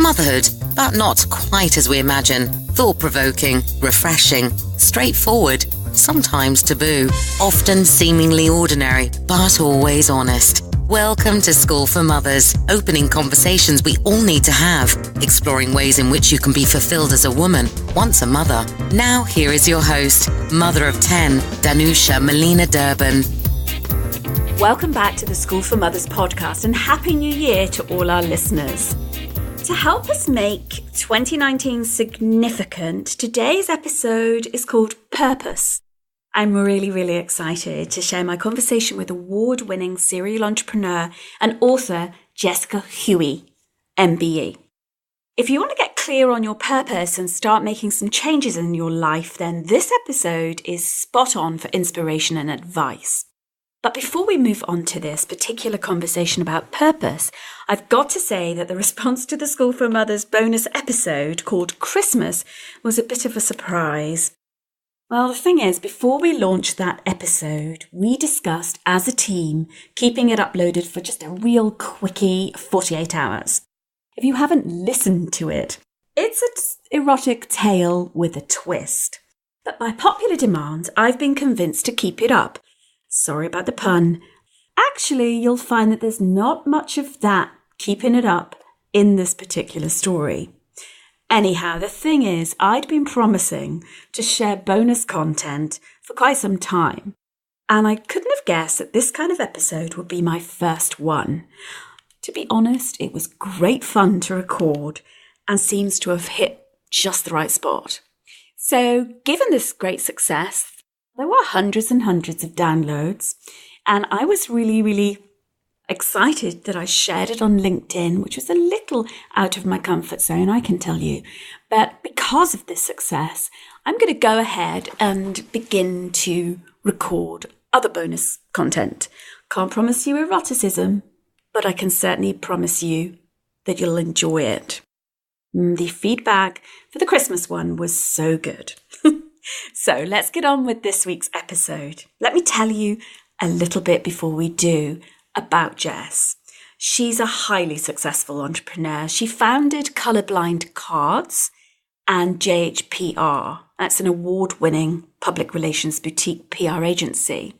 Motherhood, but not quite as we imagine. Thought-provoking, refreshing, straightforward, sometimes taboo, often seemingly ordinary, but always honest. Welcome to School for Mothers, opening conversations we all need to have, exploring ways in which you can be fulfilled as a woman, once a mother. Now here is your host, mother of 10, Danusia Melina Durban. Welcome back to the School for Mothers podcast and Happy New Year to all our listeners. To help us make 2019 significant, today's episode is called Purpose. I'm really excited to share my conversation with award-winning serial entrepreneur and author Jessica Huie MBE. If you want to get clear on your purpose and start making some changes in your life, then this episode is spot on for inspiration and advice. But before we move on to this particular conversation about purpose, I've got to say that the response to the School for Mothers bonus episode called Christmas was a bit of a surprise. Well, the thing is, before we launched that episode, we discussed as a team keeping it uploaded for just a real quickie 48 hours. If you haven't listened to it, it's an erotic tale with a twist. But by popular demand, I've been convinced to keep it up. Sorry about the pun. Actually, you'll find that there's not much of that keeping it up in this particular story. Anyhow, the thing is, I'd been promising to share bonus content for quite some time, and I couldn't have guessed that this kind of episode would be my first one. To be honest, it was great fun to record and seems to have hit just the right spot. So, given this great success, there were hundreds and hundreds of downloads, and I was really excited that I shared it on LinkedIn, which was a little out of my comfort zone, I can tell you. But because of this success, I'm going to go ahead and begin to record other bonus content. Can't promise you eroticism, but I can certainly promise you that you'll enjoy it. The feedback for the Christmas one was so good. So let's get on with this week's episode. Let me tell you a little bit before we do about Jess. She's a highly successful entrepreneur. She founded Colorblind Cards and JHPR. That's an award-winning public relations boutique PR agency.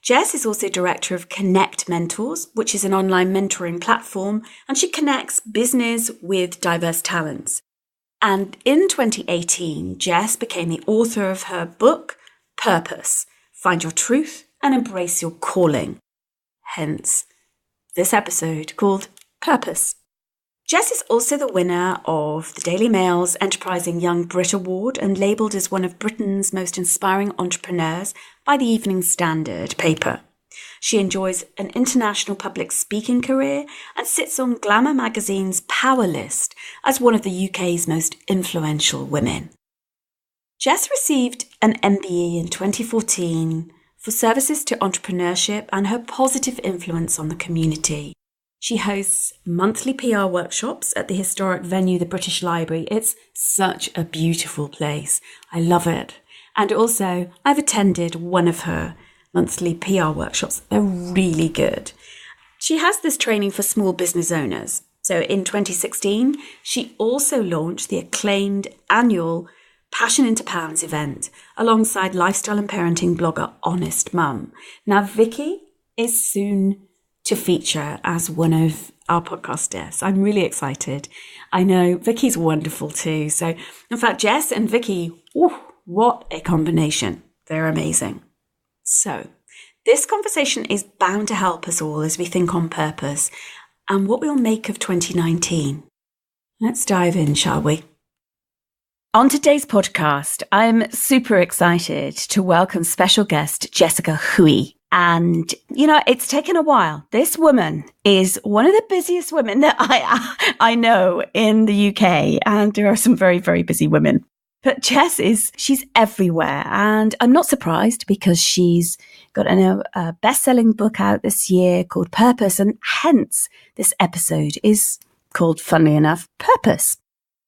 Jess is also director of Connect Mentors, which is an online mentoring platform, and she connects business with diverse talents. And in 2018, Jess became the author of her book, Purpose, Find Your Truth and Embrace Your Calling. Hence, this episode called Purpose. Jess is also the winner of the Daily Mail's Enterprising Young Brit Award and labelled as one of Britain's most inspiring entrepreneurs by the Evening Standard paper. She enjoys an international public speaking career and sits on Glamour magazine's Power List as one of the UK's most influential women. Jess received an MBE in 2014 for services to entrepreneurship and her positive influence on the community. She hosts monthly PR workshops at the historic venue, the British Library. It's such a beautiful place. I love it. And also, I've attended one of her monthly PR workshops. They're really good. She has this training for small business owners. So in 2016, she also launched the acclaimed annual Passion into Pounds event alongside lifestyle and parenting blogger Honest Mum. Now, Vicky is soon to feature as one of our podcast guests. I'm really excited. I know Vicky's wonderful too. So in fact, Jess and Vicky, what a combination. They're amazing. So, this conversation is bound to help us all as we think on purpose and what we'll make of 2019. Let's dive in, shall we? On today's podcast, I'm super excited to welcome special guest Jessica Huie. And, it's taken a while. This woman is one of the busiest women that I know in the UK. And there are some very, very busy women. But Jess she's everywhere. And I'm not surprised because she's got a best-selling book out this year called Purpose. And hence, this episode is called, funnily enough, Purpose.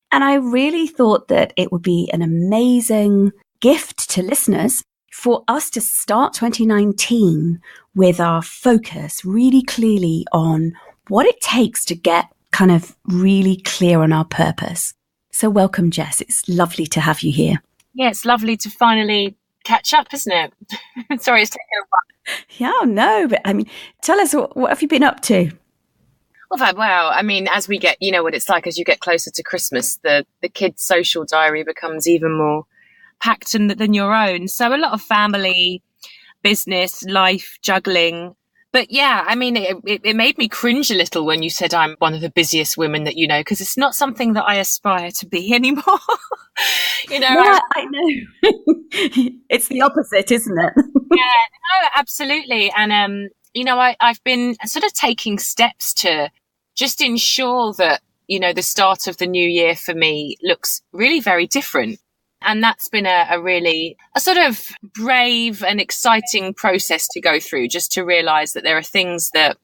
And I really thought that it would be an amazing gift to listeners for us to start 2019 with our focus really clearly on what it takes to get kind of really clear on our purpose. So welcome, Jess. It's lovely to have you here. Yeah, it's lovely to finally catch up, isn't it? Sorry, it's taken a while. Yeah, no, but I mean, tell us, what have you been up to? Well, I mean, as we get, you know what it's like as you get closer to Christmas, the kids' social diary becomes even more packed than your own. So a lot of family, business, life, juggling. But yeah, I mean, it made me cringe a little when you said I'm one of the busiest women that you know, because it's not something that I aspire to be anymore. No, I know. It's the opposite, isn't it? Yeah, no, absolutely. And, I've been sort of taking steps to just ensure that, the start of the new year for me looks really very different. And that's been a sort of brave and exciting process to go through, just to realize that there are things that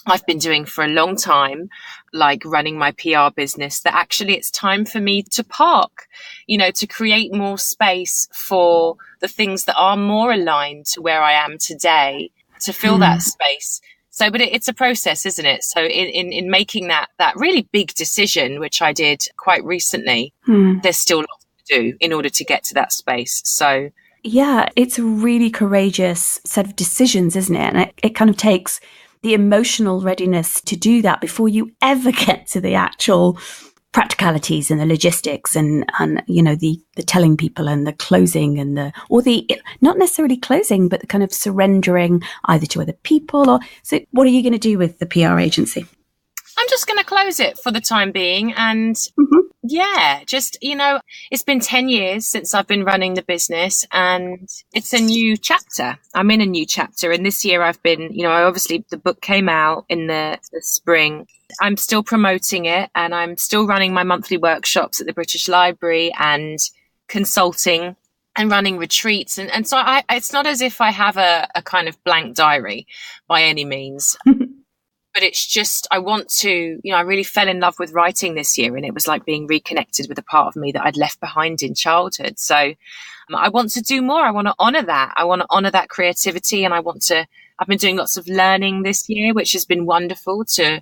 I've been doing for a long time, like running my PR business, that actually it's time for me to park, to create more space for the things that are more aligned to where I am today, to fill that space. So, but it's a process, isn't it? So in making that really big decision, which I did quite recently, there's still lots to do in order to get to that space. So yeah, it's a really courageous set of decisions, isn't it? And it kind of takes the emotional readiness to do that before you ever get to the actual practicalities and the logistics and the telling people and the closing and not necessarily closing, but the kind of surrendering either to other people or. So what are you going to do with the PR agency? I'm just going to close it for the time being. And yeah, just, it's been 10 years since I've been running the business, and it's a new chapter. I'm in a new chapter. And this year I've been, obviously the book came out in the spring. I'm still promoting it, and I'm still running my monthly workshops at the British Library and consulting and running retreats. And so it's not as if I have a kind of blank diary by any means. But it's just, I want to, I really fell in love with writing this year, and it was like being reconnected with a part of me that I'd left behind in childhood. So I want to do more. I want to honor that. I want to honor that creativity. And I've been doing lots of learning this year, which has been wonderful to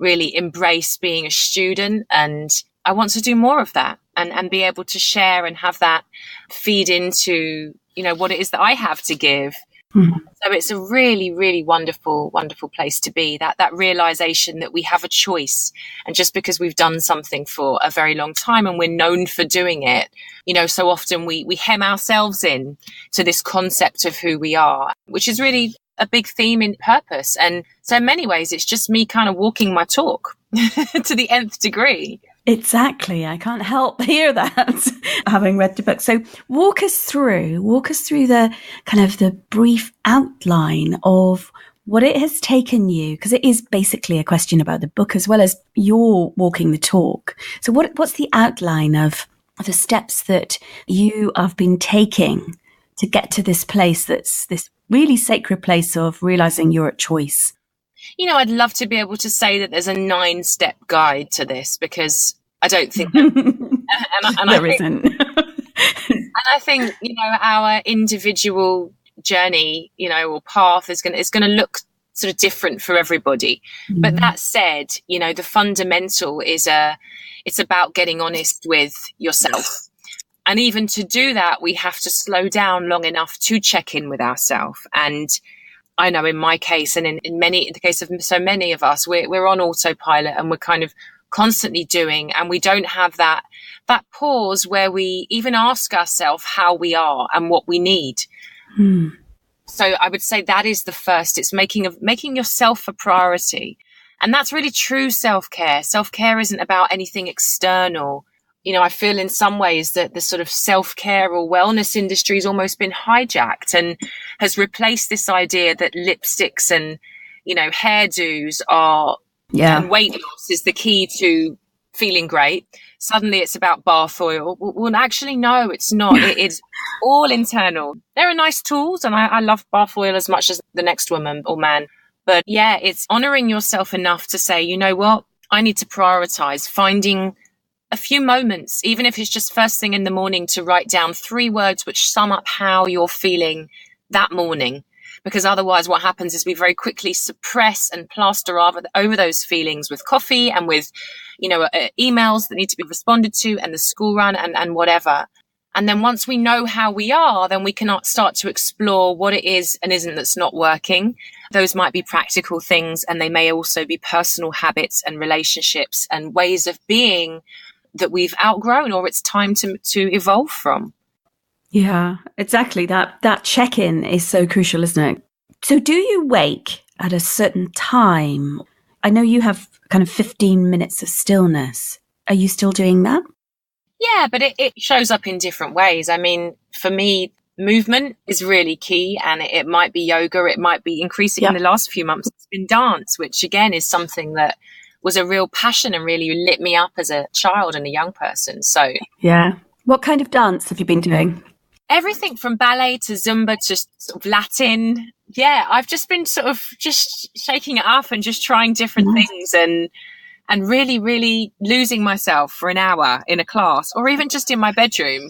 really embrace being a student. And I want to do more of that and be able to share and have that feed into, what it is that I have to give. So it's a really, really wonderful, wonderful place to be, that realization that we have a choice. And just because we've done something for a very long time and we're known for doing it, so often we hem ourselves in to this concept of who we are, which is really a big theme in purpose. And so in many ways, it's just me kind of walking my talk to the nth degree. Exactly. I can't help but hear that, having read the book. So walk us through the kind of the brief outline of what it has taken you, because it is basically a question about the book as well as you're walking the talk. So what's the outline of the steps that you have been taking to get to this place that's this really sacred place of realizing you're at choice? I'd love to be able to say that there's a 9-step guide to this, because I don't think there isn't. And I think, our individual journey, or path is going to look sort of different for everybody. But that said, the fundamental is it's about getting honest with yourself. And even to do that, we have to slow down long enough to check in with ourselves. And I know in my case, and in the case of so many of us, we're on autopilot, and we're kind of constantly doing, and we don't have that pause where we even ask ourselves how we are and what we need. So I would say that is the first. It's making yourself a priority. And that's really true self-care. Self-care isn't about anything external. I feel in some ways that the sort of self-care or wellness industry has almost been hijacked and has replaced this idea that lipsticks and, hairdos are, and weight loss is the key to feeling great. Suddenly it's about bath oil. Well, actually, no, it's not. It's all internal. There are nice tools, and I love bath oil as much as the next woman or man. But yeah, it's honoring yourself enough to say, you know what, I need to prioritize finding a few moments, even if it's just first thing in the morning, to write down 3 words which sum up how you're feeling that morning. because otherwise what happens is we very quickly suppress and plaster over those feelings with coffee and with, emails that need to be responded to and the school run and whatever. And then once we know how we are, then we can start to explore what it is and isn't that's not working. Those might be practical things, and they may also be personal habits and relationships and ways of being that we've outgrown or it's time to evolve from. Yeah, exactly. That check-in is so crucial, isn't it? So do you wake at a certain time? I know you have kind of 15 minutes of stillness. Are you still doing that? Yeah, but it shows up in different ways. I mean, for me, movement is really key, and it might be yoga. It might be increasing in the last few months. It's been dance, which again is something that was a real passion and really lit me up as a child and a young person. So yeah. What kind of dance have you been doing? Everything from ballet to Zumba to sort of Latin. Yeah, I've just been sort of just shaking it up and just trying different things and really, really losing myself for an hour in a class or even just in my bedroom.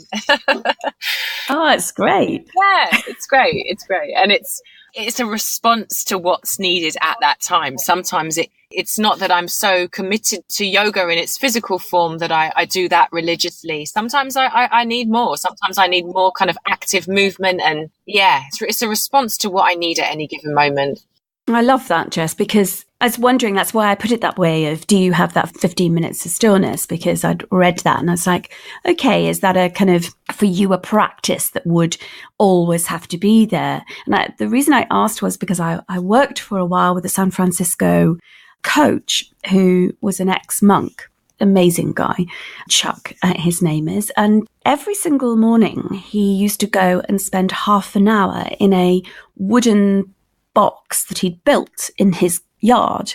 Oh, it's great. Yeah, it's great. It's great. And it's a response to what's needed at that time. Sometimes it's not that I'm so committed to yoga in its physical form that I do that religiously. Sometimes I need more. Sometimes I need more kind of active movement. And yeah, it's a response to what I need at any given moment. I love that, Jess, because I was wondering, that's why I put it that way of, do you have that 15 minutes of stillness? Because I'd read that and I was like, okay, is that a kind of, for you, a practice that would always have to be there? And the reason I asked was because I worked for a while with a San Francisco coach who was an ex-monk, amazing guy, Chuck, his name is. And every single morning he used to go and spend half an hour in a wooden box that he'd built in his yard.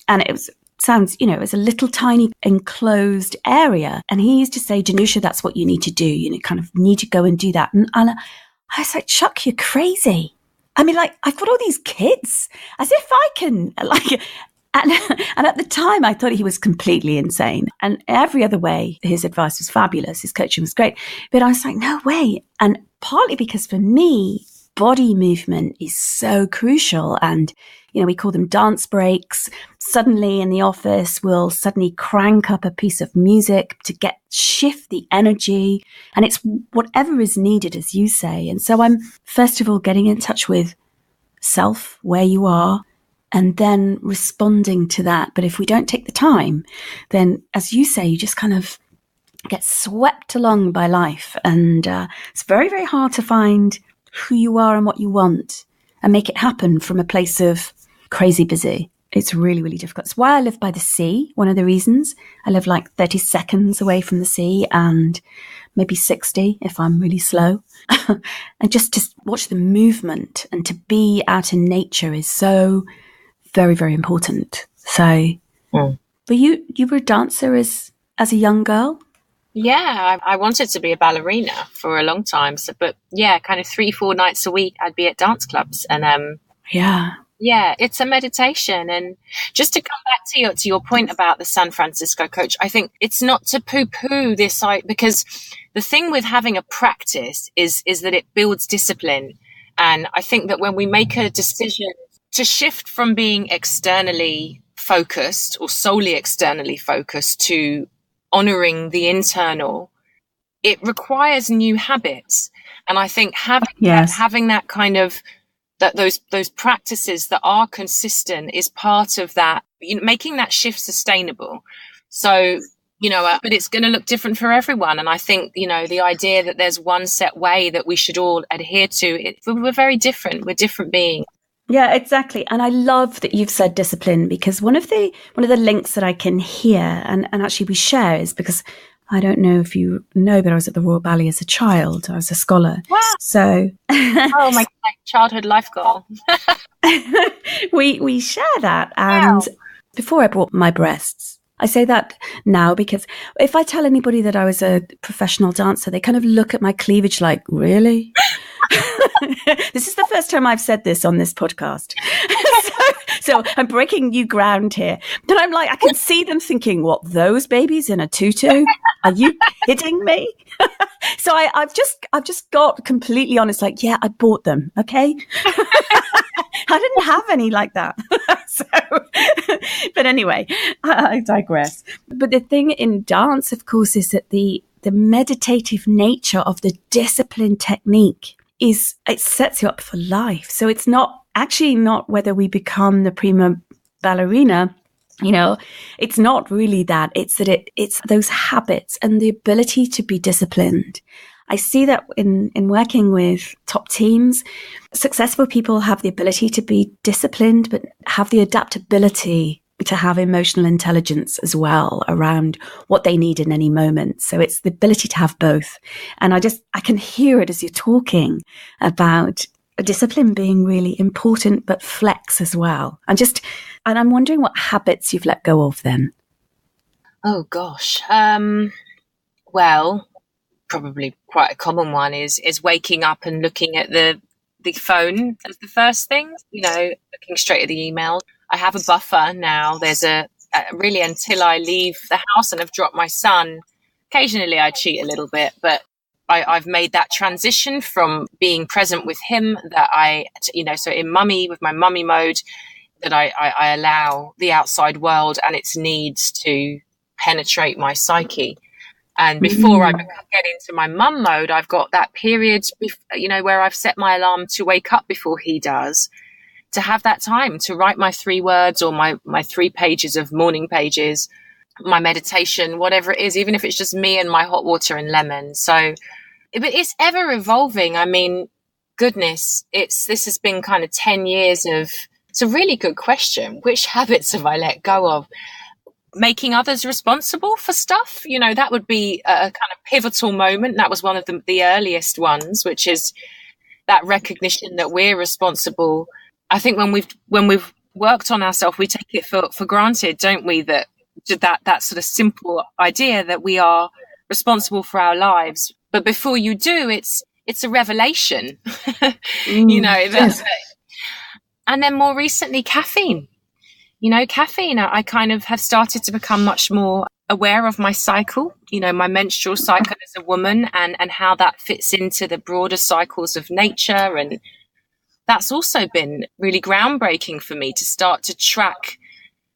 And it was a little tiny enclosed area. And he used to say, Danusia, that's what you need to do. Kind of need to go and do that. And I was like, Chuck, you're crazy. I mean, like, I've got all these kids, as if I can, like, and at the time I thought he was completely insane. And every other way, his advice was fabulous. His coaching was great. But I was like, no way. And partly because for me, body movement is so crucial. And, we call them dance breaks. Suddenly in the office, we'll suddenly crank up a piece of music to shift the energy. And it's whatever is needed, as you say. And so I'm, first of all, getting in touch with self, where you are, and then responding to that. But if we don't take the time, then, as you say, you just kind of get swept along by life. And it's very, very hard to find who you are and what you want and make it happen from a place of crazy busy. It's really, really difficult. It's why I live by the sea. One of the reasons I live like 30 seconds away from the sea and maybe 60 if I'm really slow. And just to watch the movement and to be out in nature is so very, very important. So, but you were a dancer as a young girl? Yeah, I wanted to be a ballerina for a long time. So, but yeah, kind of 3-4 nights a week, I'd be at dance clubs. And yeah, it's a meditation. And just to come back to your point about the San Francisco coach, I think it's not to poo-poo this, because the thing with having a practice is that it builds discipline. And I think that when we make a decision to shift from being externally focused or solely externally focused to honoring the internal, it requires new habits. And I think having that kind of those practices that are consistent is part of that, making that shift sustainable. So, but it's going to look different for everyone. And I think, the idea that there's one set way that we should all adhere to, we're very different. We're different beings. Yeah, exactly. And I love that you've said discipline, because one of the links that I can hear and actually we share is because I don't know if you know, but I was at the Royal Ballet as a child. I was a scholar. Wow. So my childhood life goal. we share that. And before I brought my breasts, I say that now because if I tell anybody that I was a professional dancer, they kind of look at my cleavage like, really? This is the first time I've said this on this podcast. So I'm breaking new ground here. But I'm like, I can see them thinking, what, those babies in a tutu? Are you kidding me? So I've just got completely honest, like, yeah, I bought them. Okay. I didn't have any like that. So, but anyway, I digress. But the thing in dance, of course, is that the meditative nature of the discipline technique it sets you up for life. So it's not whether we become the prima ballerina. It's not really that. It's that it's those habits and the ability to be disciplined. I see that in working with top teams, successful people have the ability to be disciplined, but have the adaptability to have emotional intelligence as well around what they need in any moment. So it's the ability to have both. And I can hear it as you're talking about discipline being really important, but flex as well. And I'm wondering what habits you've let go of then. Oh gosh. Well, probably quite a common one is waking up and looking at the phone as the first thing, looking straight at the email. I have a buffer now. There's really until I leave the house and have dropped my son. Occasionally I cheat a little bit, but I've made that transition from being present with him that so in with my mummy mode, that I allow the outside world and its needs to penetrate my psyche. And before I get into my mum mode, I've got that period, where I've set my alarm to wake up before he does, to have that time to write my 3 words or my 3 pages of morning pages, my meditation, whatever it is, even if it's just me and my hot water and lemon. So it's ever evolving. I mean, goodness, this has been kind of 10 years of, it's a really good question. Which habits have I let go of? Making others responsible for stuff, that would be a kind of pivotal moment. That was one of the earliest ones, which is that recognition that we're responsible. I think when we've worked on ourselves, we take it for granted, don't we? That sort of simple idea that we are responsible for our lives. But before you do, it's a revelation, Yes. And then more recently, caffeine. Caffeine, I kind of have started to become much more aware of my cycle, my menstrual cycle as a woman and how that fits into the broader cycles of nature. And that's also been really groundbreaking for me to start to track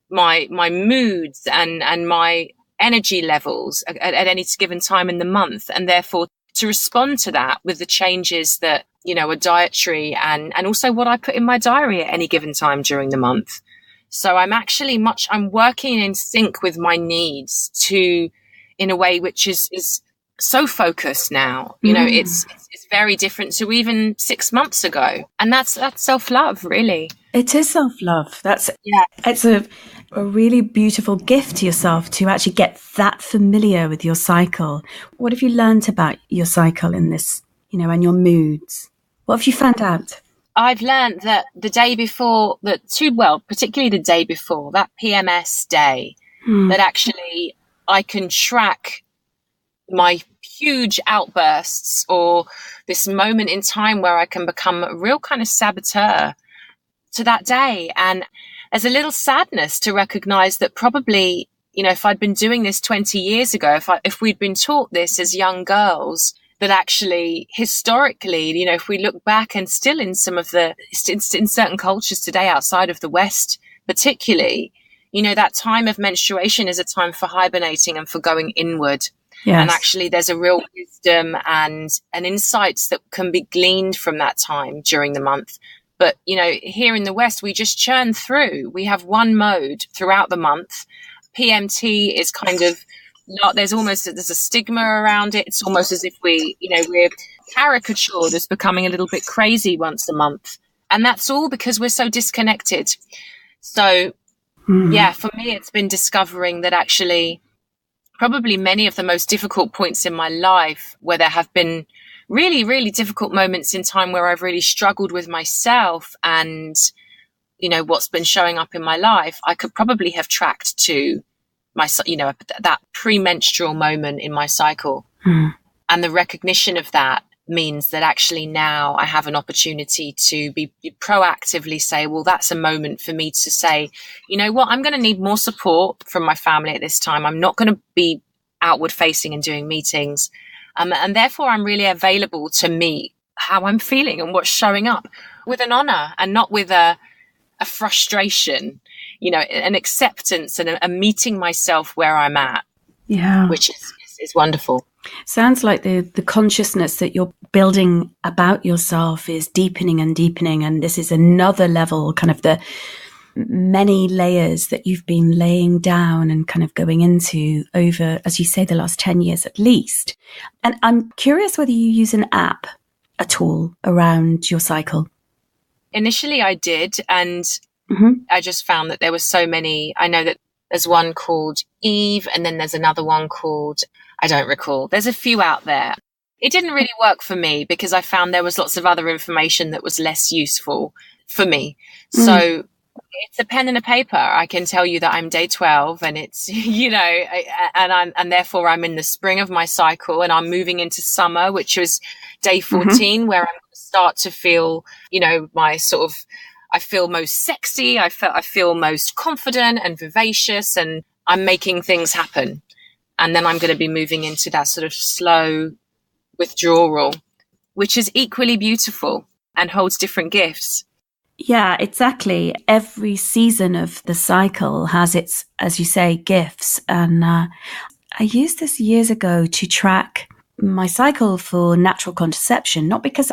my moods and my energy levels at any given time in the month. And therefore to respond to that with the changes that, are dietary and also what I put in my diary at any given time during the month. So I'm working in sync with my needs in a way which is so focused now. It's very different to even 6 months ago. And that's self-love, really. It is self-love. It's a really beautiful gift to yourself to actually get that familiar with your cycle. What have you learned about your cycle in this, and your moods? What have you found out? I've learned that the day before, particularly the day before, that PMS day, that actually I can track my huge outbursts or this moment in time where I can become a real kind of saboteur to that day. And there's a little sadness to recognize that probably, if I'd been doing this 20 years ago, if we'd been taught this as young girls, that actually historically, if we look back and still in some of in certain cultures today outside of the West, particularly, that time of menstruation is a time for hibernating and for going inward. Yes. And actually there's a real wisdom and insights that can be gleaned from that time during the month. But, here in the West, we just churn through. We have one mode throughout the month. PMT is kind of there's a stigma around it. It's almost as if we're caricatured as becoming a little bit crazy once a month. And that's all because we're so disconnected. So, for me, it's been discovering that actually probably many of the most difficult points in my life where there have been really, really difficult moments in time where I've really struggled with myself and, what's been showing up in my life, I could probably have tracked to that premenstrual moment in my cycle. And the recognition of that means that actually now I have an opportunity to be proactively say, well, that's a moment for me to say, you know what, I'm going to need more support from my family at this time. I'm not going to be outward facing and doing meetings. And therefore, I'm really available to meet how I'm feeling and what's showing up with an honor and not with a frustration, an acceptance and a meeting myself where I'm at. Yeah. Which is wonderful. Sounds like the consciousness that you're building about yourself is deepening and deepening. And this is another level, kind of the many layers that you've been laying down and kind of going into over, as you say, the last 10 years at least. And I'm curious whether you use an app at all around your cycle. Initially I did, and I just found that there were so many. I know that there's one called Eve, and then there's another one called, I don't recall. There's a few out there. It didn't really work for me because I found there was lots of other information that was less useful for me. So it's a pen and a paper. I can tell you that I'm day 12 and it's, and therefore I'm in the spring of my cycle and I'm moving into summer, which was day 14, where I'm going to start to feel, my sort of, I feel most sexy. I feel most confident and vivacious, and I'm making things happen. And then I'm going to be moving into that sort of slow withdrawal, which is equally beautiful and holds different gifts. Yeah, exactly. Every season of the cycle has its, as you say, gifts. And I used this years ago to track my cycle for natural contraception, not because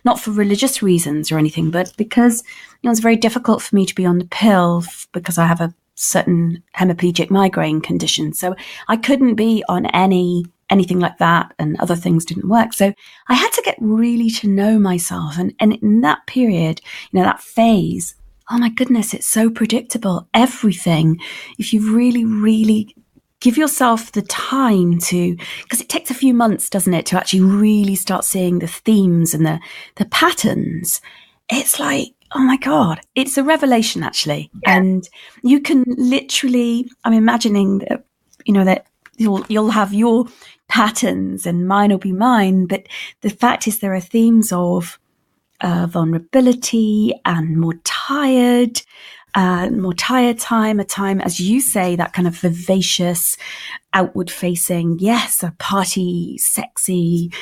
not for religious reasons or anything, but because it's very difficult for me to be on the pill because I have a certain hemiplegic migraine condition. So I couldn't be on anything like that, and other things didn't work. So I had to get really to know myself. And in that period, that phase, oh my goodness, it's so predictable. Everything, if you really, really give yourself the time to, because it takes a few months, doesn't it, to actually really start seeing the themes and the patterns. It's like, oh my God, it's a revelation actually. Yeah. And you can literally, I'm imagining that, that you'll have your patterns and mine will be mine. But the fact is there are themes of vulnerability and more tired time, a time, as you say, that kind of vivacious, outward facing, yes, a party, sexy,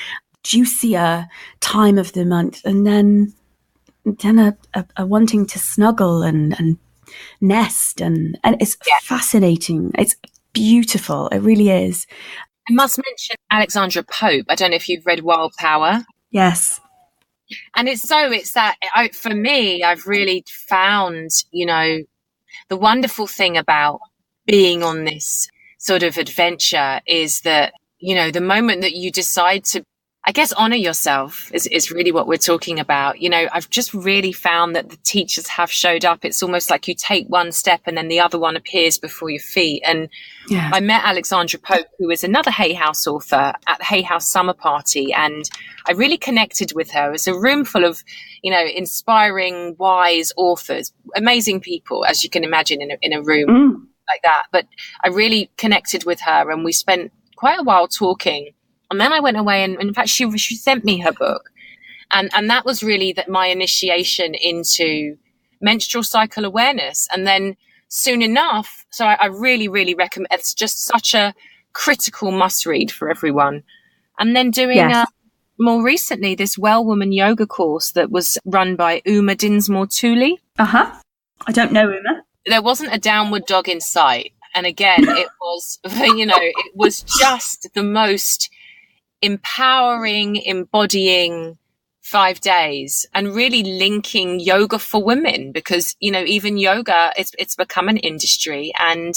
juicier time of the month. And then a wanting to snuggle and nest. And it's fascinating. It's beautiful. It really is. I must mention Alexandra Pope. I don't know if you've read Wild Power. Yes. And it's that for me, I've really found, the wonderful thing about being on this sort of adventure is that, the moment that you decide to, I guess, honor yourself is really what we're talking about. I've just really found that the teachers have showed up. It's almost like you take one step and then the other one appears before your feet. And I met Alexandra Pope, who is another Hay House author, at the Hay House summer party. And I really connected with her. It's a room full of, inspiring, wise authors, amazing people, as you can imagine, in a room like that. But I really connected with her and we spent quite a while talking. And then I went away and in fact, she sent me her book. And that was really my initiation into menstrual cycle awareness. And then soon enough, so I really, really recommend, it's just such a critical must read for everyone. And then doing more recently, this Well Woman yoga course that was run by Uma Dinsmore Tooley. I don't know Uma. There wasn't a downward dog in sight. And again, it was, it was just the most empowering, embodying 5 days and really linking yoga for women because, even yoga, it's become an industry. And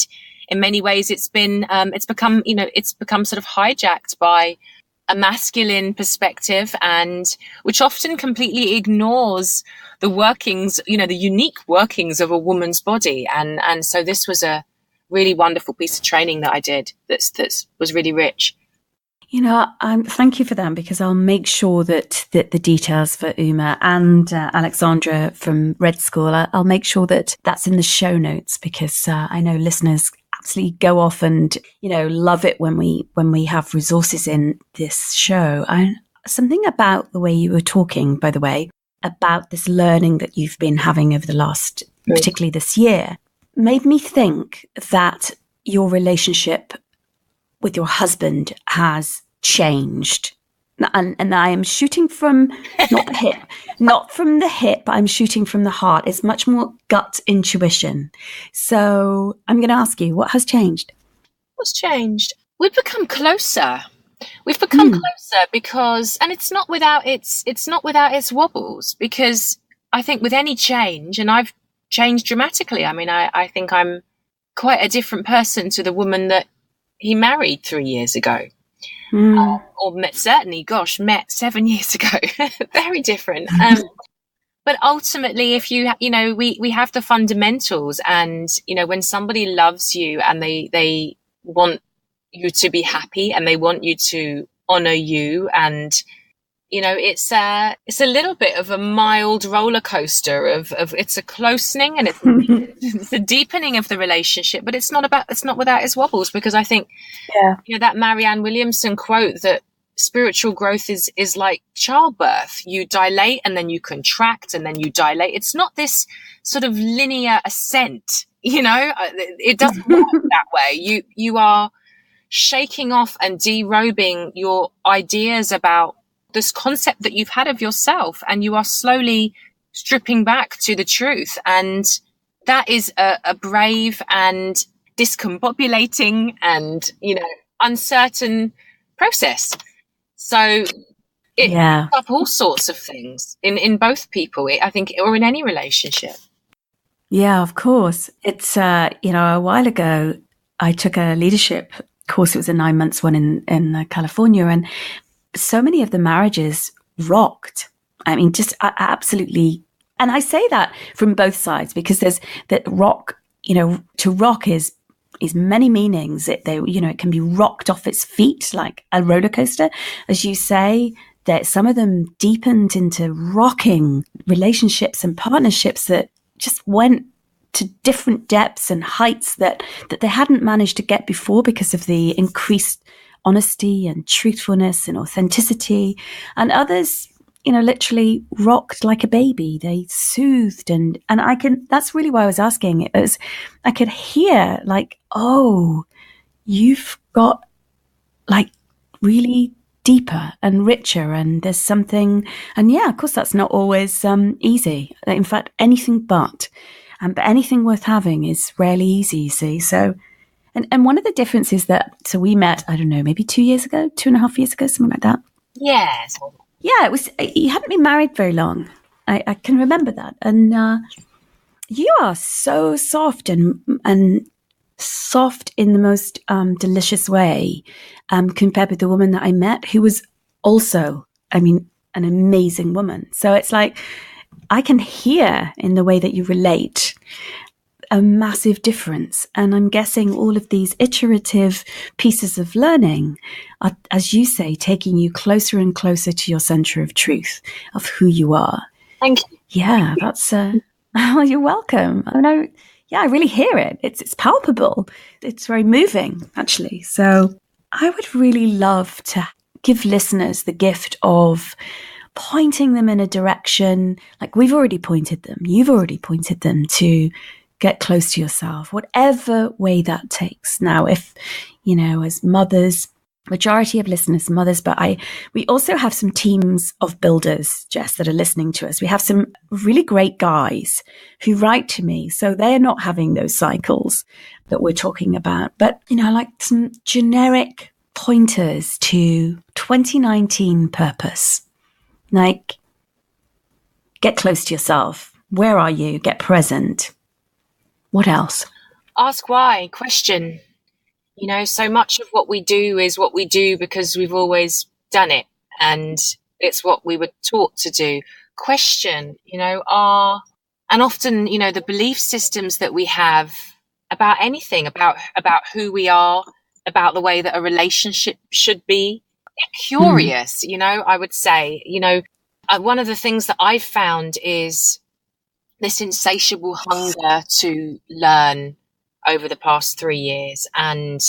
in many ways it's become sort of hijacked by a masculine perspective and which often completely ignores the workings, the unique workings of a woman's body. And so this was a really wonderful piece of training that I did that was really rich. Thank you for that because I'll make sure that the details for Uma and Alexandra from Red School, I'll make sure that that's in the show notes because I know listeners absolutely go off and, love it when we have resources in this show. Something about the way you were talking, by the way, about this learning that you've been having over the last, particularly this year, made me think that your relationship with your husband has changed? And I am shooting from not the hip, but I'm shooting from the heart. It's much more gut intuition. So I'm going to ask you, what has changed? What's changed? We've become closer. We've become closer because, and it's not without its wobbles, because I think with any change, and I've changed dramatically. I mean, I think I'm quite a different person to the woman that he married 3 years ago. Or met 7 years ago. Very different. But ultimately, if we have the fundamentals, and, when somebody loves you and they want you to be happy and they want you to honor you, and, it's a little bit of a mild roller coaster of it's a closening and it's a deepening of the relationship, but it's not without its wobbles, because I think, that Marianne Williamson quote that spiritual growth is like childbirth. You dilate and then you contract and then you dilate. It's not this sort of linear ascent, it doesn't work that way. You are shaking off and derobing your ideas about this concept that you've had of yourself, and you are slowly stripping back to the truth. And that is a brave and discombobulating and, uncertain process. So it brings up all sorts of things in both people, I think, or in any relationship. Yeah, of course. It's, a while ago, I took a leadership course. It was a 9 months one in California, and so many of the marriages rocked. I mean, just absolutely. And I say that from both sides, because there's that rock, to rock is many meanings. It can be rocked off its feet like a roller coaster, as you say. That some of them deepened into rocking relationships and partnerships that just went to different depths and heights that they hadn't managed to get before, because of the increased honesty and truthfulness and authenticity. And others, literally rocked like a baby. They soothed, and that's really why I was asking. I could hear like, oh, you've got like really deeper and richer, and there's something, and of course that's not always easy. In fact, anything but anything worth having is rarely easy, you see. So and one of the differences so we met, I don't know, maybe 2 years ago, 2.5 years ago, something like that. Yes. Yeah, it was. You hadn't been married very long. I can remember that. And you are so soft and soft in the most delicious way, compared with the woman that I met, who was also, an amazing woman. So it's like, I can hear in the way that you relate a massive difference. And I'm guessing all of these iterative pieces of learning are, as you say, taking you closer and closer to your center of truth, of who you are. Thank you. Yeah, that's well, you're welcome. I know. Yeah, I really hear it. It's palpable. It's very moving, actually. So I would really love to give listeners the gift of pointing them in a direction, like we've already pointed them. You've already pointed them to get close to yourself, whatever way that takes. Now, if, as mothers, majority of listeners, mothers, but we also have some teams of builders, Jess, that are listening to us. We have some really great guys who write to me. So they're not having those cycles that we're talking about, but, like some generic pointers to 2019 purpose. Like, get close to yourself. Where are you? Get present. What else? Ask why. Question. So much of what we do is what we do because we've always done it, and it's what we were taught to do. Question, and often, the belief systems that we have about anything, about who we are, about the way that a relationship should be. Curious, I would say, one of the things that I've found is this insatiable hunger to learn over the past 3 years. And,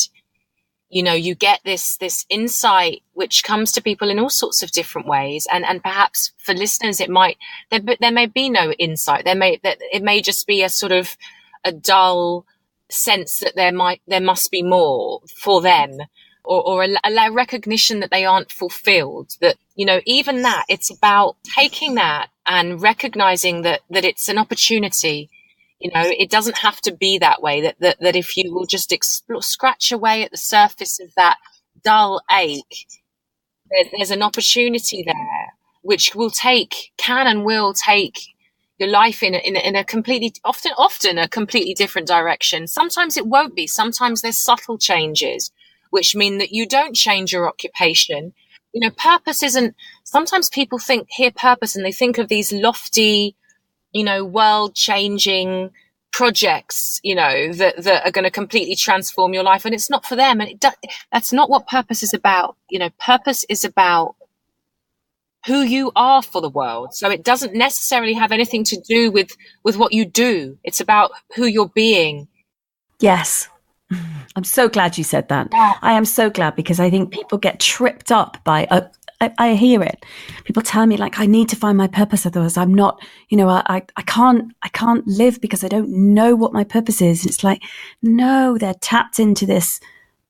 you get this insight, which comes to people in all sorts of different ways. And perhaps for listeners, there may be no insight. It may just be a sort of a dull sense that there must be more for them, or a recognition that they aren't fulfilled, that, you know, even that, it's about taking that and recognizing that it's an opportunity. You know, it doesn't have to be that way, that if you will just scratch away at the surface of that dull ache, there's an opportunity there which will take your life in a completely, often a completely different direction. Sometimes it won't be. Sometimes there's subtle changes, which mean that you don't change your occupation. You know, purpose isn't, sometimes people hear purpose and they think of these lofty, you know, world changing projects, you know, that are going to completely transform your life. And it's not for them. And that's not what purpose is about. You know, purpose is about who you are for the world. So it doesn't necessarily have anything to do with what you do. It's about who you're being. Yes. I'm so glad you said that. Yeah. I am so glad, because I think people get tripped up by, I hear it. People tell me, like, I need to find my purpose, otherwise I'm not, you know, I can't live because I don't know what my purpose is. It's like, no, they're tapped into this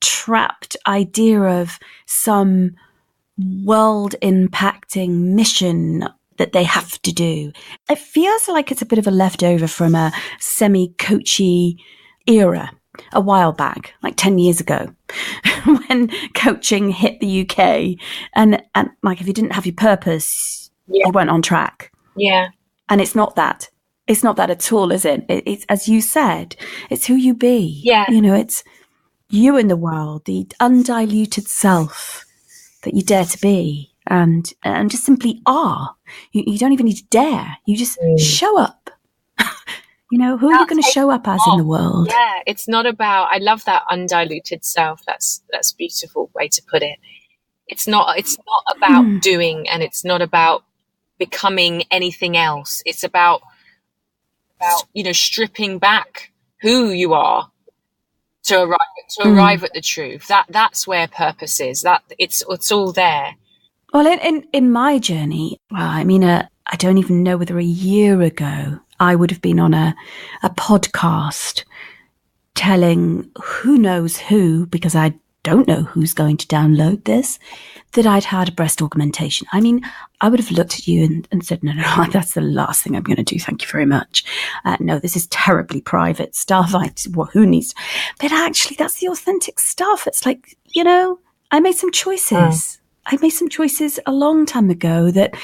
trapped idea of some world impacting mission that they have to do. It feels like it's a bit of a leftover from a semi-coachy era a while back, like 10 years ago, when coaching hit the UK, and like, if you didn't have your purpose, you weren't on track. Yeah. And it's not that at all, is it? It's, as you said, it's who you be. Yeah. You know, it's you in the world, the undiluted self that you dare to be, and just simply are. You don't even need to dare. You just show up. You know, who are you going to show up as in the world? Yeah, it's not about, I love that undiluted self. That's a beautiful way to put it. It's not about doing, and it's not about becoming anything else. It's about, you know, stripping back who you are to arrive at the truth. That's where purpose is. That it's all there. Well, in my journey, well, I mean, I don't even know whether a year ago I would have been on a podcast telling who knows who, because I don't know who's going to download this, that I'd had a breast augmentation. I mean, I would have looked at you and said, no, that's the last thing I'm going to do. Thank you very much. No, this is terribly private stuff. Who needs? But actually, that's the authentic stuff. It's like, you know, I made some choices. I made some choices a long time ago that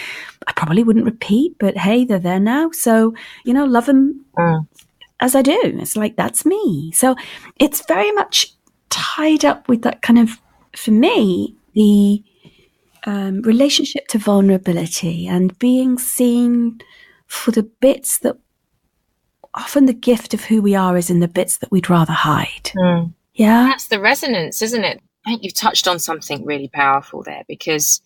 I probably wouldn't repeat, but hey, they're there now. So, you know, love them as I do. It's like, that's me. So it's very much tied up with that kind of, for me, the relationship to vulnerability and being seen for the bits that, often the gift of who we are is in the bits that we'd rather hide. Yeah. That's the resonance, isn't it? I think you've touched on something really powerful there, because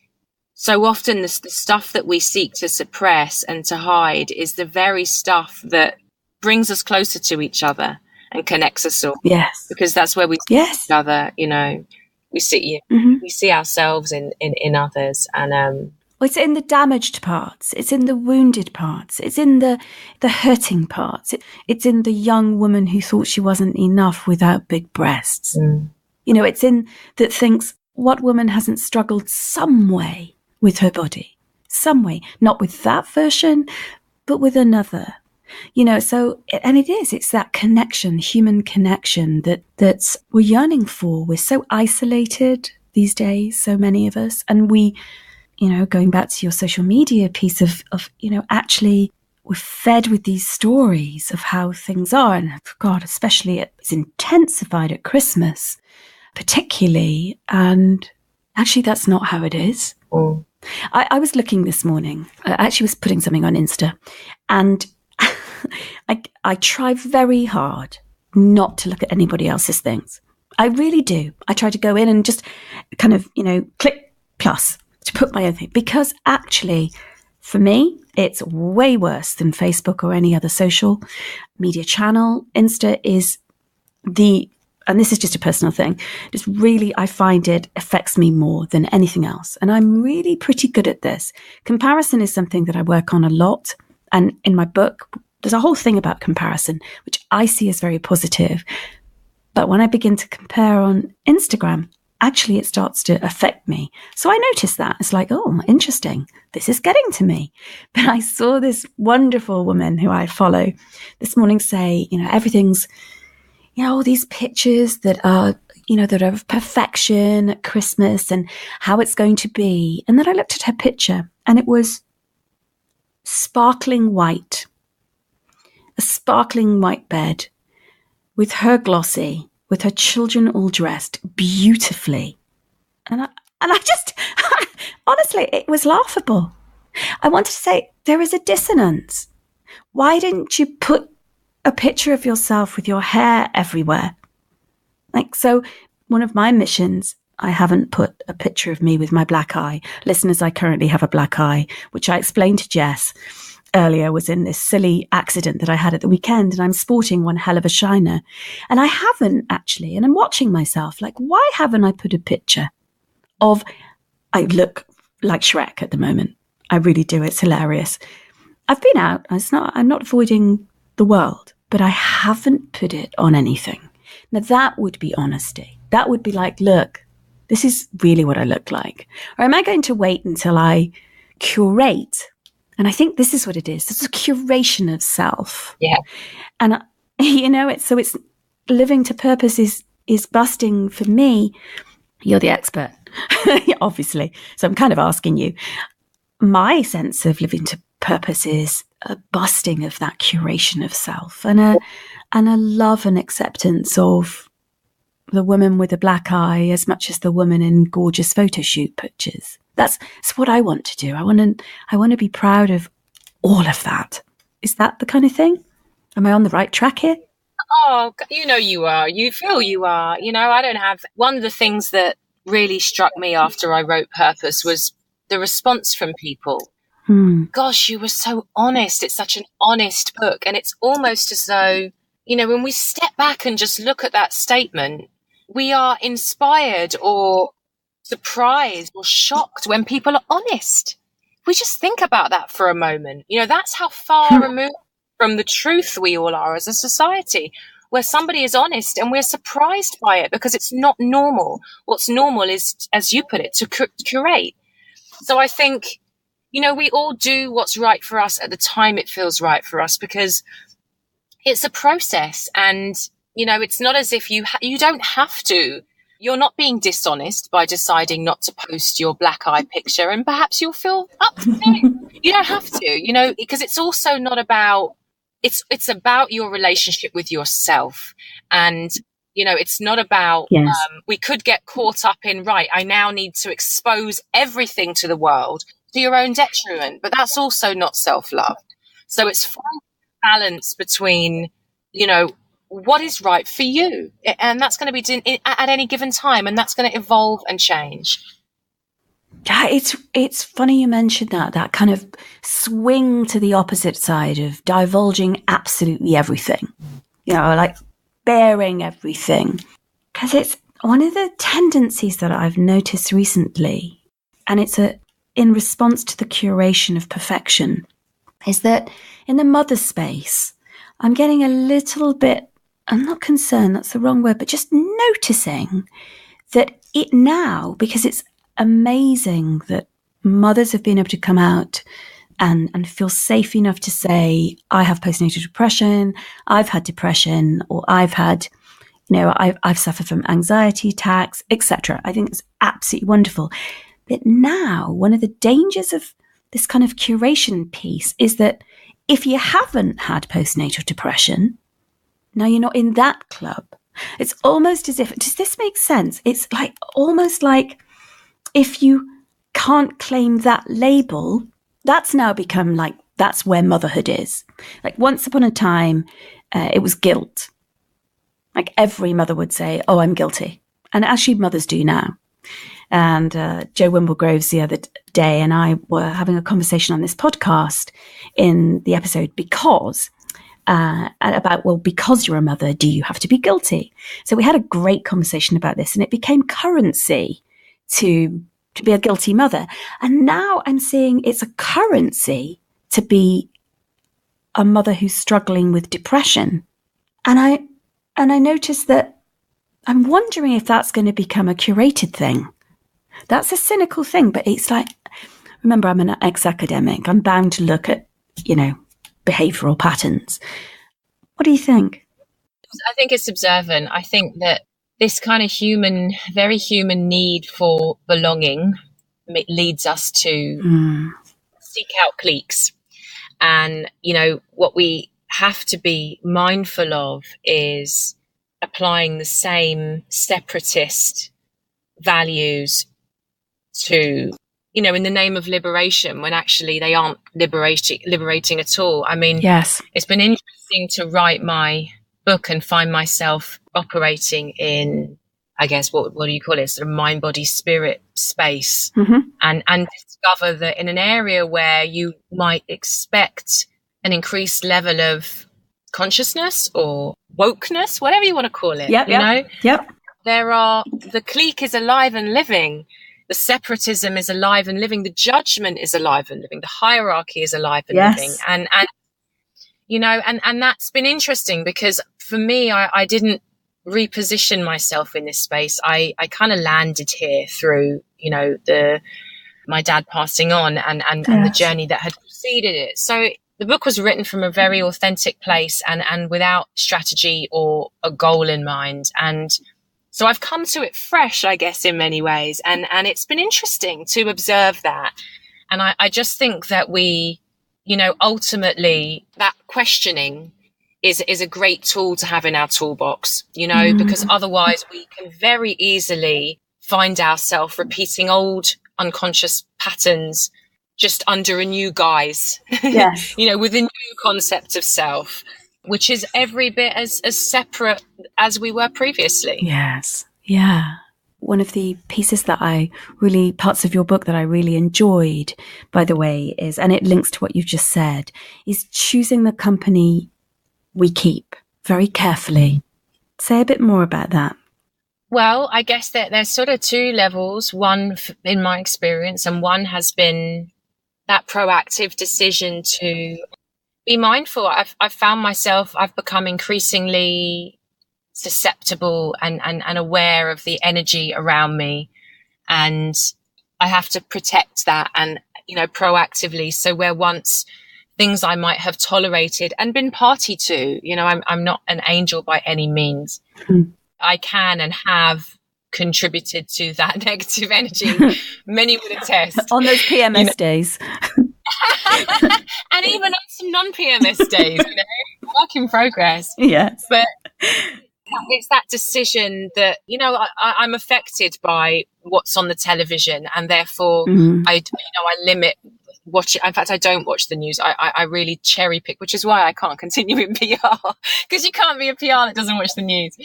so often the stuff that we seek to suppress and to hide is the very stuff that brings us closer to each other and connects us all. Yes. Because that's where we see each other, you know, we see ourselves in others. And well, it's in the damaged parts, it's in the wounded parts, it's in the hurting parts, it's in the young woman who thought she wasn't enough without big breasts. You know, it's in that thinks, what woman hasn't struggled some way with her body? Some way. Not with that version, but with another. You know, so, and it's that connection, human connection that's we're yearning for. We're so isolated these days, so many of us. And we, you know, going back to your social media piece of, you know, actually we're fed with these stories of how things are. And God, especially it's intensified at Christmas, particularly. And actually, that's not how it is. I was looking this morning. I actually was putting something on Insta, and I try very hard not to look at anybody else's things. I really do. I try to go in and just kind of, you know, click plus to put my own thing, because actually, for me, it's way worse than Facebook or any other social media channel. Insta is and this is just a personal thing, just really, I find it affects me more than anything else. And I'm really pretty good at this. Comparison is something that I work on a lot. And in my book, there's a whole thing about comparison, which I see as very positive. But when I begin to compare on Instagram, actually it starts to affect me. So I noticed that. It's like, oh, interesting. This is getting to me. But I saw this wonderful woman who I follow this morning say, everything's, all these pictures that are, that are of perfection at Christmas and how it's going to be. And then I looked at her picture and it was sparkling white, a sparkling white bed with her glossy, with her children all dressed beautifully. And I just, honestly, it was laughable. I wanted to say, there is a dissonance. Why didn't you put a picture of yourself with your hair everywhere? So one of my missions, I haven't put a picture of me with my black eye. Listeners, I currently have a black eye, which I explained to Jess earlier was in this silly accident that I had at the weekend, and I'm sporting one hell of a shiner. And I haven't actually, and I'm watching myself, why haven't I put a picture of, I look like Shrek at the moment. I really do. It's hilarious. I've been out. I'm not avoiding the world, but I haven't put it on anything. Now that would be honesty. That would be like, look, this is really what I look like. Or am I going to wait until I curate? And I think this is what it is. It's a curation of self. Yeah. And, it's living to purpose is busting for me. You're the expert, obviously. So I'm kind of asking you. My sense of living to purpose is a busting of that curation of self and a love and acceptance of the woman with a black eye as much as the woman in gorgeous photo shoot pictures. That's what I want to do. I want to be proud of all of that. Is that the kind of thing? Am I on the right track here? Oh, you are. You feel you are. I don't have... One of the things that really struck me after I wrote Purpose was the response from people. Gosh, you were so honest. It's such an honest book. And it's almost as though, when we step back and just look at that statement, we are inspired or surprised or shocked when people are honest. We just think about that for a moment. That's how far removed from the truth we all are as a society, where somebody is honest and we're surprised by it because it's not normal. What's normal is, as you put it, to curate. So I think, we all do what's right for us at the time it feels right for us, because it's a process. And, it's not as if you don't have to. You're not being dishonest by deciding not to post your black eye picture, and perhaps you'll feel up to it. You don't have to, because it's also not about, it's about your relationship with yourself. And, it's not about, yes. We could get caught up in, right, I now need to expose everything to the world to your own detriment, but that's also not self-love. So it's finding balance between, what is right for you, and that's going to be at any given time, and that's going to evolve and change. Yeah, it's funny you mentioned that kind of swing to the opposite side of divulging absolutely everything, like bearing everything, because it's one of the tendencies that I've noticed recently, and it's in response to the curation of perfection, is that in the mother space, I'm getting a little bit, I'm not concerned, that's the wrong word, but just noticing that it now, because it's amazing that mothers have been able to come out and feel safe enough to say, I have postnatal depression, I've had depression, or I've had, I've suffered from anxiety attacks, etc. I think it's absolutely wonderful. But now, one of the dangers of this kind of curation piece is that if you haven't had postnatal depression, now you're not in that club. It's almost as if, does this make sense? It's almost like if you can't claim that label, that's now become that's where motherhood is. Once upon a time, it was guilt. Every mother would say, oh, I'm guilty. And actually mothers do now. And Joe Wimblegroves the other day and I were having a conversation on this podcast in the episode because you're a mother, do you have to be guilty? So we had a great conversation about this, and it became currency to be a guilty mother. And now I'm seeing it's a currency to be a mother who's struggling with depression. And I noticed that I'm wondering if that's going to become a curated thing. That's a cynical thing, but it's like, remember, I'm an ex-academic. I'm bound to look at, behavioural patterns. What do you think? I think it's observant. I think that this kind of very human need for belonging leads us to seek out cliques. And, what we have to be mindful of is applying the same separatist values to, in the name of liberation, when actually they aren't liberating at all. I mean, yes, it's been interesting to write my book and find myself operating in, I guess, what do you call it, sort of mind, body, spirit space, and discover that in an area where you might expect an increased level of consciousness or wokeness, whatever you want to call it, the clique is alive and living. The separatism is alive and living. The judgment is alive and living. The hierarchy is alive and living. And that's been interesting because for me, I didn't reposition myself in this space. I kind of landed here through, my dad passing on and the journey that had preceded it. So the book was written from a very authentic place and without strategy or a goal in mind. And so I've come to it fresh, I guess, in many ways. And it's been interesting to observe that. And I just think that we, ultimately that questioning is a great tool to have in our toolbox, because otherwise we can very easily find ourselves repeating old unconscious patterns just under a new guise, yes. With a new concept of self, which is every bit as separate as we were previously. Yes. Yeah. One of the pieces parts of your book that I really enjoyed, by the way, is, and it links to what you've just said, is choosing the company we keep very carefully. Say a bit more about that. Well, I guess that there's sort of two levels, one in my experience, and one has been that proactive decision to be mindful. I've found myself, I've become increasingly susceptible and aware of the energy around me. And I have to protect that and, proactively. So where once things I might have tolerated and been party to, I'm not an angel by any means. I can and have contributed to that negative energy. Many would attest. On those PMS days. And even on some non-PMS days, work in progress. Yes. But it's that decision that, I'm affected by what's on the television and therefore I limit watching. In fact, I don't watch the news. I really cherry pick, which is why I can't continue in PR, because you can't be a PR that doesn't watch the news.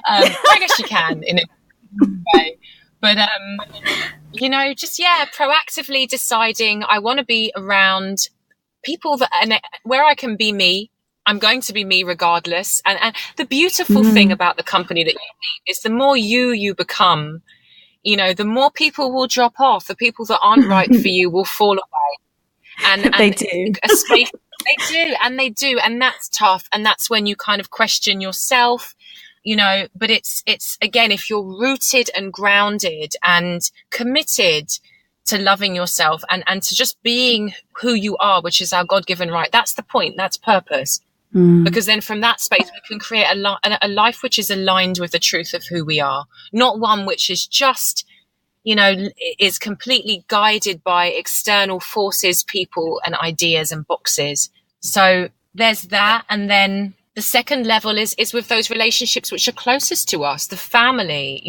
I guess you can in a way. But, proactively deciding I want to be around people where I can be me. I'm going to be me regardless. And the beautiful thing about the company that you keep is the more you become, the more people will drop off. The people that aren't right for you will fall away. And they do. They do. And that's tough. And that's when you kind of question yourself, but it's again, if you're rooted and grounded and committed to loving yourself and to just being who you are, which is our God-given right. That's the point. That's purpose. Because then from that space, we can create a life which is aligned with the truth of who we are, not one which is just, is completely guided by external forces, people and ideas and boxes. So there's that. And then the second level is with those relationships which are closest to us, the family,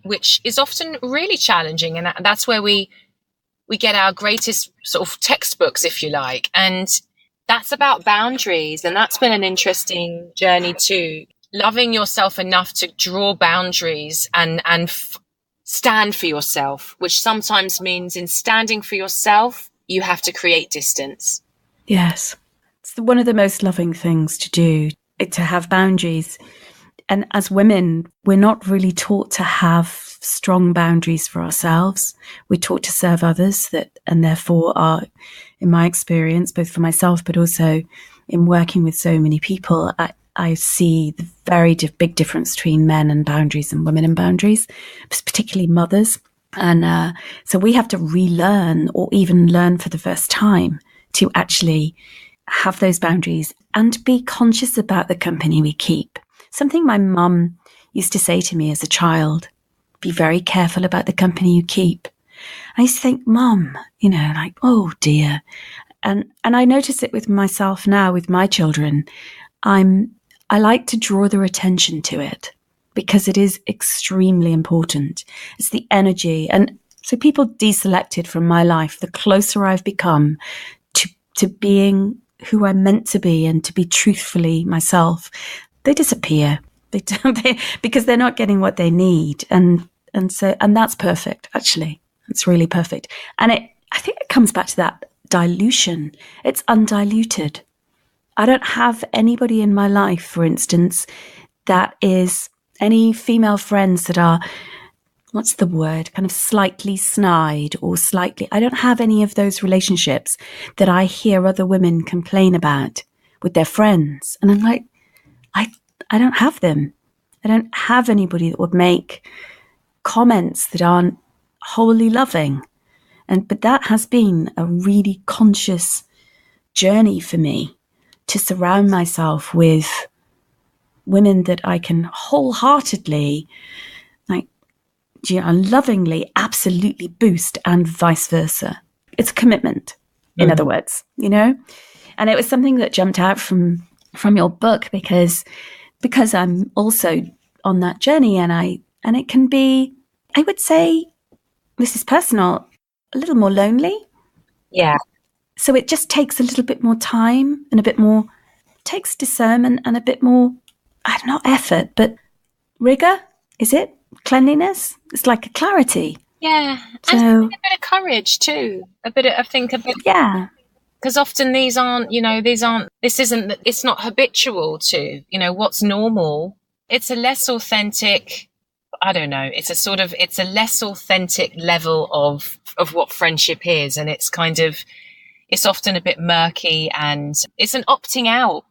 which is often really challenging. And that's where we get our greatest sort of textbooks, if you like. And that's about boundaries. And that's been an interesting journey too. Loving yourself enough to draw boundaries and stand for yourself, which sometimes means in standing for yourself, you have to create distance. Yes. It's one of the most loving things to do, to have boundaries. And as women, we're not really taught to have strong boundaries for ourselves. We're taught to serve others and therefore are, in my experience, both for myself, but also in working with so many people, I see the very big difference between men and boundaries and women and boundaries, particularly mothers. And so we have to relearn or even learn for the first time to actually have those boundaries and be conscious about the company we keep. Something my mum used to say to me as a child, be very careful about the company you keep. I used to think, Mum, like, oh dear. And I notice it with myself now with my children. I like to draw their attention to it because it is extremely important. It's the energy. And so people deselected from my life, the closer I've become to being who I'm meant to be and to be truthfully myself, they disappear. Because they're not getting what they need. And that's perfect, actually. It's really perfect. And I think it comes back to that dilution. It's undiluted. I don't have anybody in my life, for instance, that is any female friends that are, what's the word, kind of slightly snide or slightly, I don't have any of those relationships that I hear other women complain about with their friends. And I'm like, I don't have them. I don't have anybody that would make comments that aren't wholly loving. But that has been a really conscious journey for me to surround myself with women that I can wholeheartedly, lovingly, absolutely boost, and vice versa. It's a commitment, in other words, And it was something that jumped out from your book because I'm also on that journey, and it can be, I would say, this is personal, a little more lonely. Yeah. So it just takes a little bit more time and a bit more, takes discernment and a bit more, I don't know, effort, but rigor, is it? Cleanliness? It's like a clarity. Yeah. So, and a bit of courage too. Yeah. Because often it's not habitual to, what's normal. It's a less authentic, I don't know, it's a less authentic level of what friendship is. And it's it's often a bit murky, and it's an opting out,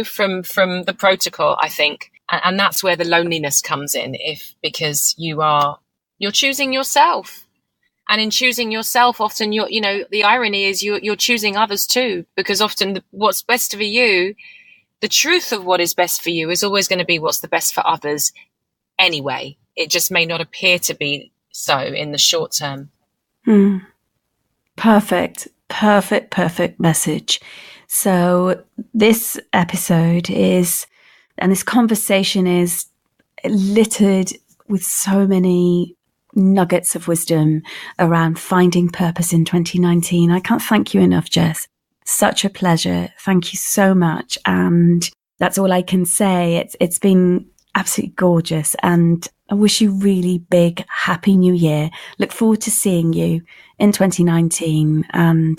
from the protocol, I think. And that's where the loneliness comes in, because you're choosing yourself. And in choosing yourself, often the irony is you're choosing others too, because often what's best for you, the truth of what is best for you is always going to be what's the best for others anyway. It just may not appear to be so in the short term. Perfect message. So this episode and this conversation is littered with so many nuggets of wisdom around finding purpose in 2019. I can't thank you enough, Jess. Such a pleasure. Thank you so much. And that's all I can say. It's been absolutely gorgeous. And I wish you really big, happy new year. Look forward to seeing you in 2019. And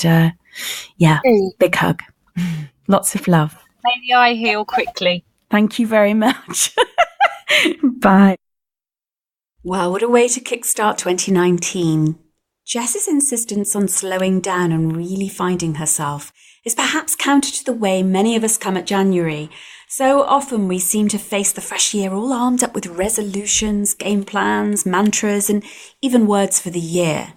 big hug. Lots of love. Maybe I heal quickly. Thank you very much. Bye. Wow, what a way to kickstart 2019. Jess's insistence on slowing down and really finding herself is perhaps counter to the way many of us come at January. So often we seem to face the fresh year all armed up with resolutions, game plans, mantras, and even words for the year.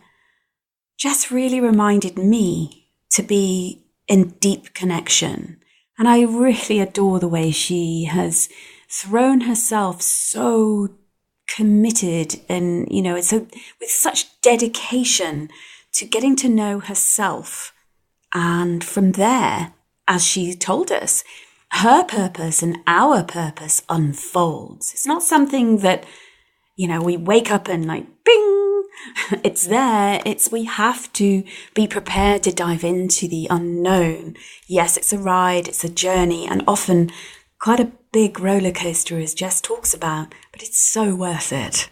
Jess really reminded me to be in deep connection. And I really adore the way she has thrown herself so committed and, so with such dedication to getting to know herself. And from there, as she told us, her purpose and our purpose unfolds. It's not something that, we wake up and bing, it's there. We have to be prepared to dive into the unknown. Yes, it's a ride, it's a journey, and often quite a big roller coaster, as Jess talks about, but it's so worth it.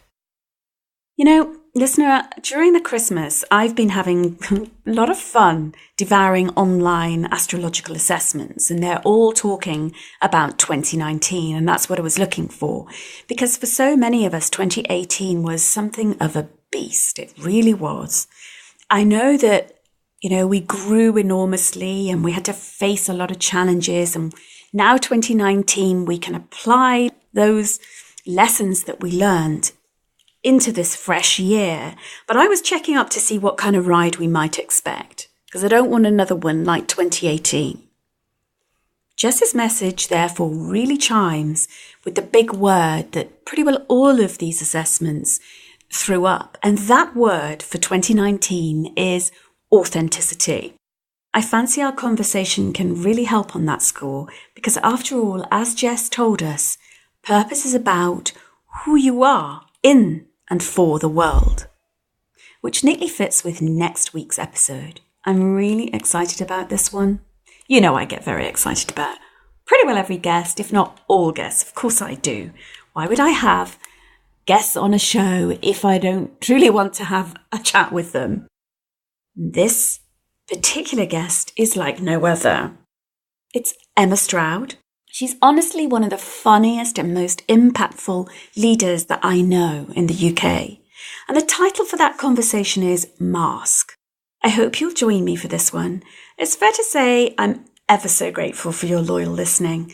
Listener, during the Christmas, I've been having a lot of fun devouring online astrological assessments, and they're all talking about 2019, and that's what I was looking for. Because for so many of us, 2018 was something of a beast. It really was. I know that, we grew enormously and we had to face a lot of challenges, and Now 2019, we can apply those lessons that we learned into this fresh year. But I was checking up to see what kind of ride we might expect, because I don't want another one like 2018. Jess's message, therefore, really chimes with the big word that pretty well all of these assessments threw up. And that word for 2019 is authenticity. I fancy our conversation can really help on that score because, after all, as Jess told us, purpose is about who you are in and for the world, which neatly fits with next week's episode. I'm really excited about this one. You know I get very excited about pretty well every guest, if not all guests. Of course I do. Why would I have guests on a show if I don't truly want to have a chat with them? This particular guest is like no other. It's Emma Stroud. She's honestly one of the funniest and most impactful leaders that I know in the UK. And the title for that conversation is Mask. I hope you'll join me for this one. It's fair to say I'm ever so grateful for your loyal listening.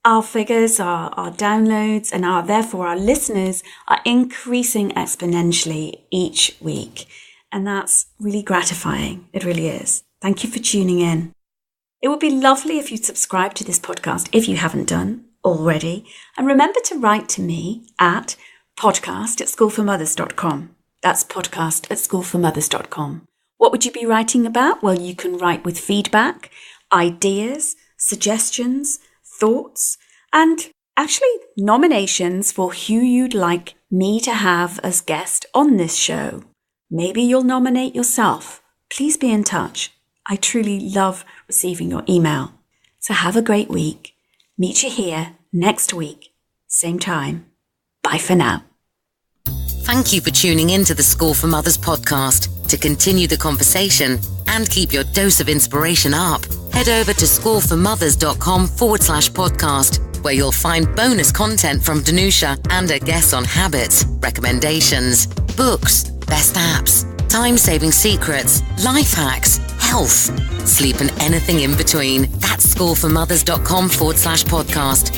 Our figures, our downloads, and therefore our listeners are increasing exponentially each week. And that's really gratifying. It really is. Thank you for tuning in. It would be lovely if you'd subscribe to this podcast if you haven't done already. And remember to write to me at podcast@schoolformothers.com. That's podcast@schoolformothers.com. What would you be writing about? Well, you can write with feedback, ideas, suggestions, thoughts, and actually nominations for who you'd like me to have as guest on this show. Maybe you'll nominate yourself. Please be in touch. I truly love receiving your email. So have a great week. Meet you here next week, same time. Bye for now. Thank you for tuning in to the School for Mothers podcast. To continue the conversation and keep your dose of inspiration up, head over to schoolformothers.com/podcast, where you'll find bonus content from Danusia and a guest on habits, recommendations, books, best apps, time-saving secrets, life hacks, health, sleep, and anything in between. That's schoolformothers.com/podcast.